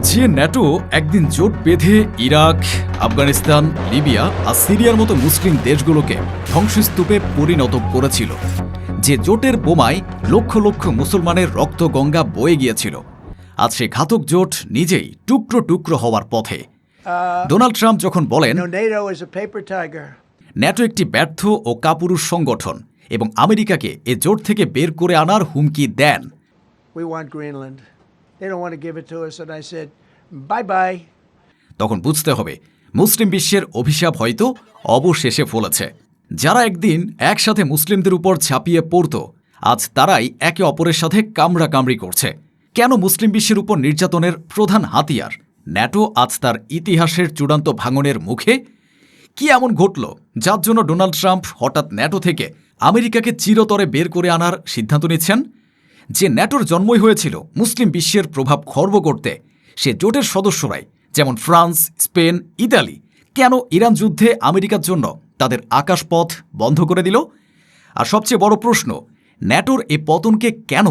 যে ন্যাটো একদিন জোট বেঁধে ইরাক, আফগানিস্তান, লিবিয়া আর সিরিয়ার মতো মুসলিম দেশগুলোকে ধ্বংসস্তূপে পরিণত করেছিল, যে জোটের বোমায় লক্ষ লক্ষ মুসলমানের রক্ত গঙ্গা বয়ে গিয়েছিল, আজ সে ঘাতক জোট নিজেই টুকরো টুকরো হওয়ার পথে। ডোনাল্ড ট্রাম্প যখন বলেন ন্যাটো একটি ব্যর্থ ও কাপুরুষ সংগঠন এবং আমেরিকাকে এ জোট থেকে বের করে আনার হুমকি দেন, তখন বুঝতে হবে মুসলিম বিশ্বের অভিশাপ হয়তো অবশেষে ফলেছে। যারা একদিন একসাথে মুসলিমদের উপর ঝাঁপিয়ে পড়ত, আজ তারাই একে অপরের সাথে কামড়াকামড়ি করছে। কেন মুসলিম বিশ্বের উপর নির্যাতনের প্রধান হাতিয়ার ন্যাটো আজ তার ইতিহাসের চূড়ান্ত ভাঙনের মুখে? কি এমন ঘটল যার জন্য ডোনাল্ড ট্রাম্প হঠাৎ ন্যাটো থেকে আমেরিকাকে চিরতরে বের করে আনার সিদ্ধান্ত নিচ্ছেন? যে ন্যাটোর জন্মই হয়েছিল মুসলিম বিশ্বের প্রভাব খর্ব করতে, সে জোটের সদস্যরাই যেমন ফ্রান্স, স্পেন, ইতালি কেন ইরান যুদ্ধে আমেরিকার জন্য তাদের আকাশপথ বন্ধ করে দিল? আর সবচেয়ে বড় প্রশ্ন, ন্যাটোর এ পতনকে কেন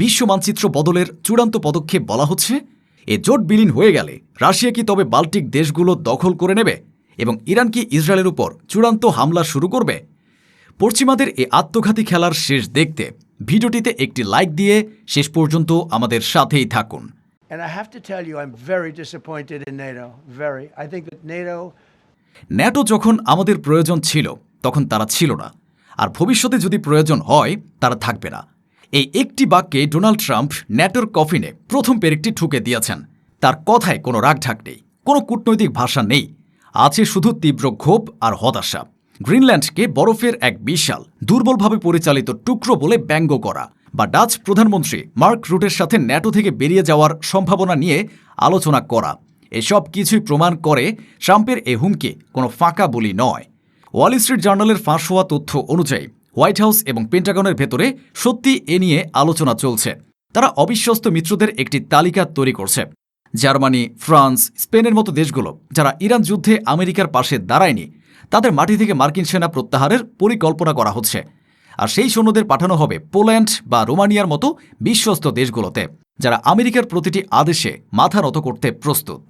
বিশ্ব মানচিত্র বদলের চূড়ান্ত পদক্ষেপ বলা হচ্ছে? এ জোট বিলীন হয়ে গেলে রাশিয়া কি তবে বাল্টিক দেশগুলো দখল করে নেবে এবং ইরান কি ইসরায়েলের উপর চূড়ান্ত হামলা শুরু করবে? পশ্চিমাদের এ আত্মঘাতী খেলার শেষ দেখতে ভিডিওটিতে একটি লাইক দিয়ে শেষ পর্যন্ত আমাদের সাথেই থাকুন। ন্যাটো যখন আমাদের প্রয়োজন ছিল তখন তারা ছিল না, আর ভবিষ্যতে যদি প্রয়োজন হয় তারা থাকবে না। এই একটি বাক্যে ডোনাল্ড ট্রাম্প ন্যাটোর কফিনে প্রথম পেরেকটি ঠুকে দিয়েছেন। তার কথায় কোনো রাগঢাক নেই, কোনো কূটনৈতিক ভাষা নেই, আছে শুধু তীব্র ক্ষোভ আর হতাশা। গ্রিনল্যান্ডকে বরফের এক বিশাল দুর্বলভাবে পরিচালিত টুকরো বলে ব্যঙ্গ করা, বা ডাচ প্রধানমন্ত্রী মার্ক রুটের সাথে ন্যাটো থেকে বেরিয়ে যাওয়ার সম্ভাবনা নিয়ে আলোচনা করা, এসব কিছুই প্রমাণ করে ট্রাম্পের এ হুমকি কোনো ফাঁকা বলি নয়। ওয়াল স্ট্রিট জার্নালের ফাঁস হওয়া তথ্য অনুযায়ী হোয়াইট হাউস এবং পেন্টাগনের ভেতরে সত্যি এ নিয়ে আলোচনা চলছে। তারা অবিশ্বস্ত মিত্রদের একটি তালিকা তৈরি করছে। জার্মানি, ফ্রান্স, স্পেনের মতো দেশগুলো যারা ইরান যুদ্ধে আমেরিকার পাশে দাঁড়ায়নি, তাদের মাটি থেকে মার্কিন সেনা প্রত্যাহারের পরিকল্পনা করা হচ্ছে। আর সেই সৈন্যদের পাঠানো হবে পোল্যান্ড বা রোমানিয়ার মতো বিশ্বস্ত দেশগুলোতে, যারা আমেরিকার প্রতিটি আদেশে মাথা নত করতে প্রস্তুত।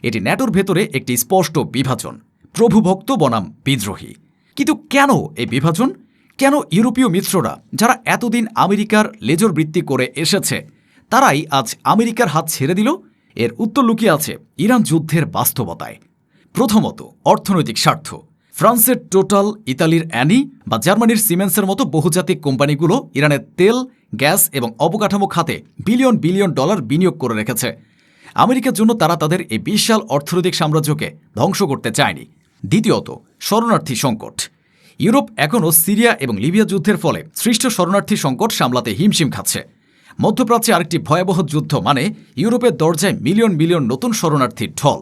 এটি ন্যাটোর ভেতরে একটি স্পষ্ট বিভাজন, প্রভুভক্ত বনাম বিদ্রোহী। কিন্তু কেন এই বিভাজন? কেন ইউরোপীয় মিত্ররা যারা এতদিন আমেরিকার লেজর বৃত্তি করে এসেছে, তারাই আজ আমেরিকার হাত ছেড়ে দিল? এর উত্তর লুকিয়ে আছে ইরান যুদ্ধের বাস্তবতায়। প্রথমত, অর্থনৈতিক স্বার্থ। ফ্রান্সের টোটাল, ইতালির অ্যানি বা জার্মানির সিমেন্সের মতো বহুজাতিক কোম্পানিগুলো ইরানের তেল, গ্যাস এবং অবকাঠামো খাতে বিলিয়ন বিলিয়ন ডলার বিনিয়োগ করে রেখেছে। আমেরিকার জন্য তারা তাদের এই বিশাল অর্থনৈতিক সাম্রাজ্যকে ধ্বংস করতে চায়নি। দ্বিতীয়ত, শরণার্থী সংকট। ইউরোপ এখনও সিরিয়া এবং লিবিয়া যুদ্ধের ফলে সৃষ্ট শরণার্থী সংকট সামলাতে হিমশিম খাচ্ছে। মধ্যপ্রাচ্যে আরেকটি ভয়াবহ যুদ্ধ মানে ইউরোপের দরজায় মিলিয়ন মিলিয়ন নতুন শরণার্থীর ঢল।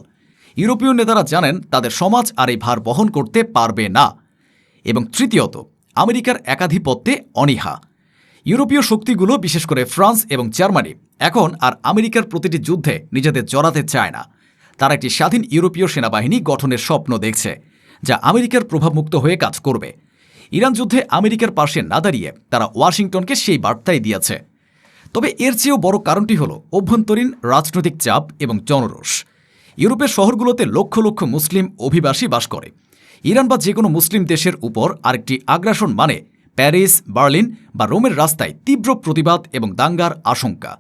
ইউরোপীয় নেতারা জানেন তাদের সমাজ আর এই ভার বহন করতে পারবে না। এবং তৃতীয়ত, আমেরিকার একাধিপত্যে অনীহা। ইউরোপীয় শক্তিগুলো, বিশেষ করে ফ্রান্স এবং জার্মানি, এখন আর আমেরিকার প্রতিটি যুদ্ধে নিজেদের জড়াতে চায় না। তারা একটি স্বাধীন ইউরোপীয় সেনাবাহিনী গঠনের স্বপ্ন দেখছে, যা আমেরিকার প্রভাবমুক্ত হয়ে কাজ করবে। ইরান যুদ্ধে আমেরিকার পাশে না দাঁড়িয়ে তারা ওয়াশিংটনকে সেই বার্তাই দিয়েছে। তবে এর চেয়েও বড় কারণটি হল অভ্যন্তরীণ রাজনৈতিক চাপ এবং জনরোষ। ইউরোপের শহরগুলোতে লক্ষ লক্ষ মুসলিম অভিবাসী বাস করে। ইরান বা যে কোনো মুসলিম দেশের উপর আরেকটি আগ্রাসন মানে প্যারিস, বার্লিন বা রোমের রাস্তায় তীব্র প্রতিবাদ এবং দাঙ্গার আশঙ্কা।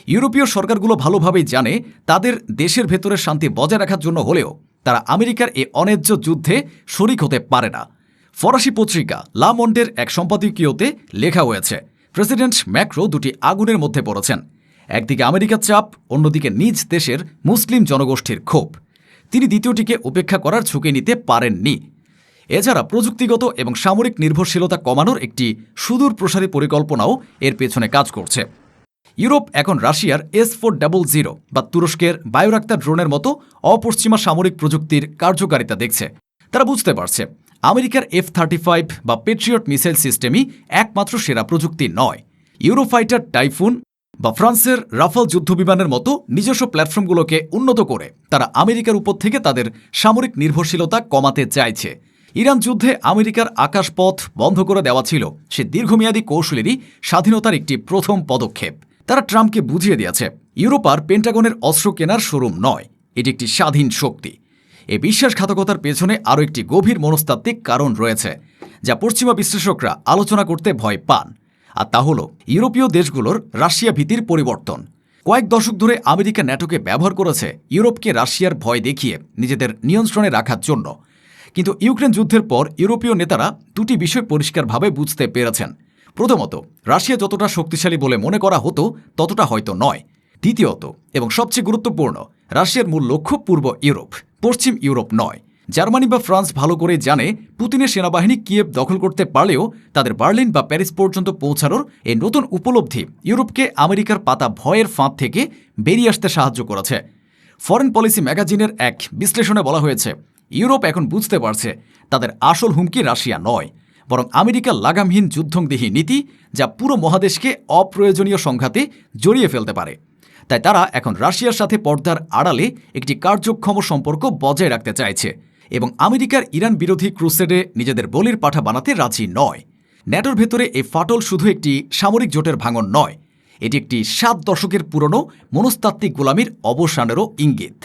ইউরোপীয় সরকারগুলো ভালোভাবেই জানে তাদের দেশের ভেতরে শান্তি বজায় রাখার জন্য হলেও তারা আমেরিকার এই অন্যায্য যুদ্ধে শরিক হতে পারে না। ফরাসি পত্রিকা লা মন্ডের এক সম্পাদকীয়তে লেখা হয়েছে, প্রেসিডেন্ট ম্যাক্রো দুটি আগুনের মধ্যে পড়েছেন। একদিকে আমেরিকার চাপ, অন্যদিকে নিজ দেশের মুসলিম জনগোষ্ঠীর ক্ষোভ। তিনি দ্বিতীয়টিকে উপেক্ষা করার ঝুঁকি নিতে পারেননি। এছাড়া প্রযুক্তিগত এবং সামরিক নির্ভরশীলতা কমানোর একটি সুদূর প্রসারী পরিকল্পনাও এর পেছনে কাজ করছে। ইউরোপ এখন রাশিয়ার S-400 বা তুরস্কের বায়োরাক্তার ড্রোনের মতো অপশ্চিমা সামরিক প্রযুক্তির কার্যকারিতা দেখছে। তারা বুঝতে পারছে আমেরিকার F-35 বা পেট্রিয়ট মিসাইল সিস্টেমই একমাত্র সেরা প্রযুক্তি নয়। ইউরোফাইটার টাইফুন বা ফ্রান্সের রাফাল যুদ্ধবিমানের মতো নিজস্ব প্ল্যাটফর্মগুলোকে উন্নত করে তারা আমেরিকার উপর থেকে তাদের সামরিক নির্ভরশীলতা কমাতে চাইছে। ইরান যুদ্ধে আমেরিকার আকাশপথ বন্ধ করে দেওয়া ছিল সে দীর্ঘমেয়াদী কৌশলেরই স্বাধীনতার একটি প্রথম পদক্ষেপ। তারা ট্রাম্পকে বুঝিয়ে দিয়েছে ইউরোপ আর পেন্টাগনের অস্ত্র কেনার শোরুম নয়, এটি একটি স্বাধীন শক্তি। এই বিশ্বাসঘাতকতার পেছনে আরও একটি গভীর মনস্তাত্ত্বিক কারণ রয়েছে, যা পশ্চিমা বিশ্লেষকরা আলোচনা করতে ভয় পান। আর তা হল ইউরোপীয় দেশগুলোর রাশিয়া ভীতির পরিবর্তন। কয়েক দশক ধরে আমেরিকা ন্যাটোকে ব্যবহার করেছে ইউরোপকে রাশিয়ার ভয় দেখিয়ে নিজেদের নিয়ন্ত্রণে রাখার জন্য। কিন্তু ইউক্রেন যুদ্ধের পর ইউরোপীয় নেতারা দুটি বিষয় পরিষ্কারভাবে বুঝতে পেরেছেন। প্রথমত, রাশিয়া যতটা শক্তিশালী বলে মনে করা হতো ততটা হয়তো নয়। দ্বিতীয়ত, এবং সবচেয়ে গুরুত্বপূর্ণ, রাশিয়ার মূল লক্ষ্য পূর্ব ইউরোপ, পশ্চিম ইউরোপ নয়। জার্মানি বা ফ্রান্স ভালো করে জানে পুতিনের সেনাবাহিনী কিয়েভ দখল করতে পারলেও তাদের বার্লিন বা প্যারিস পর্যন্ত পৌঁছানোর এই নতুন উপলব্ধি ইউরোপকে আমেরিকার পাতা ভয়ের ফাঁদ থেকে বেরিয়ে আসতে সাহায্য করেছে। ফরেন পলিসি ম্যাগাজিনের এক বিশ্লেষণে বলা হয়েছে, ইউরোপ এখন বুঝতে পারছে তাদের আসল হুমকি রাশিয়া নয়, বরং আমেরিকার লাগামহীন যুদ্ধংদেহী নীতি, যা পুরো মহাদেশকে অপ্রয়োজনীয় সংঘাতে জড়িয়ে ফেলতে পারে। তাই তারা এখন রাশিয়ার সাথে পর্দার আড়ালে একটি কার্যক্ষম সম্পর্ক বজায় রাখতে চাইছে এবং আমেরিকার ইরান বিরোধী ক্রুসেডে নিজেদের বলির পাঠা বানাতে রাজি নয়। ন্যাটোর ভেতরে এই ফাটল শুধু একটি সামরিক জোটের ভাঙন নয়, এটি একটি 7 দশকের পুরনো মনস্তাত্ত্বিক গোলামির অবসানেরও ইঙ্গিত।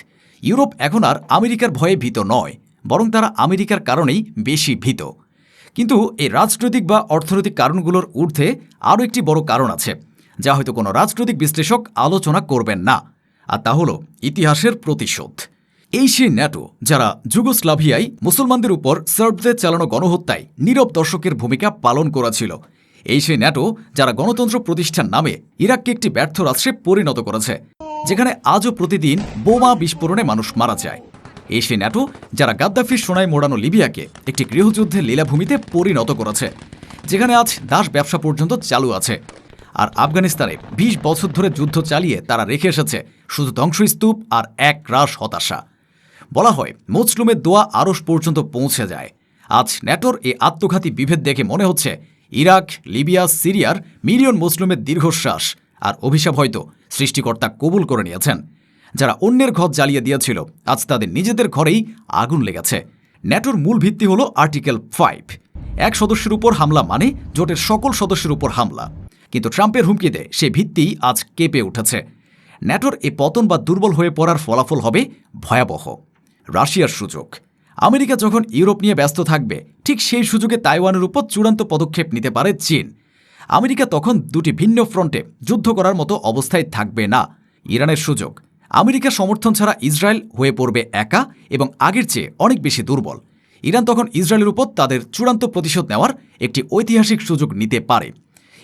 ইউরোপ এখন আর আমেরিকার ভয়ে ভীত নয়, বরং তারা আমেরিকার কারণেই বেশি ভীত। কিন্তু এই রাজনৈতিক বা অর্থনৈতিক কারণগুলোর ঊর্ধ্বে আরও একটি বড় কারণ আছে, যা হয়তো কোনো রাজনৈতিক বিশ্লেষক আলোচনা করবেন না, আর তা হল ইতিহাসের প্রতিশোধ। এই সেই ন্যাটো যারা যুগোস্লাভিয়ায় মুসলমানদের উপর সার্বদের চালানো গণহত্যায় নীরব দর্শকের ভূমিকা পালন করেছিল। এই সেই ন্যাটো যারা গণতন্ত্র প্রতিষ্ঠার নামে ইরাককে একটি ব্যর্থ রাষ্ট্রে পরিণত করেছে, যেখানে আজও প্রতিদিন বোমা বিস্ফোরণে মানুষ মারা যায়। এই সেই ন্যাটো যারা গাদ্দাফির সোনায় মোড়ানো লিবিয়াকে একটি গৃহযুদ্ধের লীলাভূমিতে পরিণত করেছে, যেখানে আজ দাস ব্যবসা পর্যন্ত চালু আছে। আর আফগানিস্তানে 20 বছর ধরে যুদ্ধ চালিয়ে তারা রেখে এসেছে শুধু ধ্বংসস্তূপ আর এক রাশ হতাশা। বলা হয় মজলুমের দোয়া আরশ পর্যন্ত পৌঁছে যায়। আজ ন্যাটোর এই আত্মঘাতী বিভেদ দেখে মনে হচ্ছে ইরাক, লিবিয়া, সিরিয়ার মিলিয়ন মুসলিমের দীর্ঘশ্বাস আর অভিশাপ হয়তো সৃষ্টিকর্তা কবুল করে নিয়েছেন। যারা অন্যের ঘর জ্বালিয়ে দিয়েছিল, আজ তাদের নিজেদের ঘরেই আগুন লেগেছে। ন্যাটোর মূল ভিত্তি হল আর্টিকেল 5। এক সদস্যের উপর হামলা মানে জোটের সকল সদস্যের উপর হামলা। কিন্তু ট্রাম্পের হুমকিতে সে ভিত্তিই আজ কেঁপে উঠেছে। ন্যাটোর এ পতন বা দুর্বল হয়ে পড়ার ফলাফল হবে ভয়াবহ। রাশিয়ার সুযোগ। আমেরিকা যখন ইউরোপ নিয়ে ব্যস্ত থাকবে, ঠিক সেই সুযোগে তাইওয়ানের উপর চূড়ান্ত পদক্ষেপ নিতে পারে চীন। আমেরিকা তখন দুটি ভিন্ন ফ্রন্টে যুদ্ধ করার মতো অবস্থায় থাকবে না। ইরানের সুযোগ। আমেরিকার সমর্থন ছাড়া ইসরায়েল হয়ে পড়বে একা এবং আগের চেয়ে অনেক বেশি দুর্বল। ইরান তখন ইসরায়েলের উপর তাদের চূড়ান্ত প্রতিশোধ নেওয়ার একটি ঐতিহাসিক সুযোগ নিতে পারে।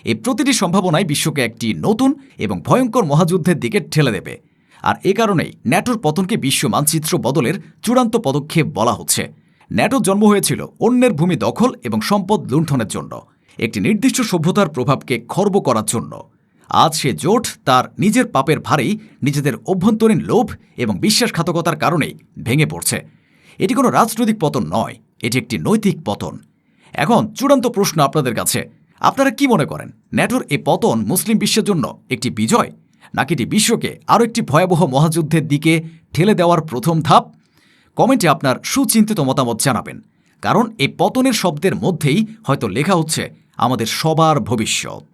এই প্রতিটি সম্ভাবনায় বিশ্বকে একটি নতুন এবং ভয়ঙ্কর মহাযুদ্ধের দিকে ঠেলে দেবে। আর এ কারণেই ন্যাটোর পতনকে বিশ্ব মানচিত্র বদলের চূড়ান্ত পদক্ষেপ বলা হচ্ছে। ন্যাটোর জন্ম হয়েছিল অন্যের ভূমি দখল এবং সম্পদ লুণ্ঠনের জন্য, একটি নির্দিষ্ট সভ্যতার প্রভাবকে খর্ব করার জন্য। আজ সে জোট তার নিজের পাপের ভারেই, নিজেদের অভ্যন্তরীণ লোভ এবং বিশ্বাসঘাতকতার কারণেই ভেঙে পড়ছে। এটি কোনো রাজনৈতিক পতন নয়, এটি একটি নৈতিক পতন। এখন চূড়ান্ত প্রশ্ন আপনাদের কাছে, আপনারা কি মনে করেন, ন্যাটোর এই পতন মুসলিম বিশ্বের জন্য একটি বিজয়, নাকি এটি বিশ্বকে আরও একটি ভয়াবহ মহাযুদ্ধের দিকে ঠেলে দেওয়ার প্রথম ধাপ? কমেন্টে আপনার সুচিন্তিত মতামত জানাবেন, কারণ এই পতনের শব্দের মধ্যেই হয়তো লেখা হচ্ছে আমাদের সবার ভবিষ্যৎ।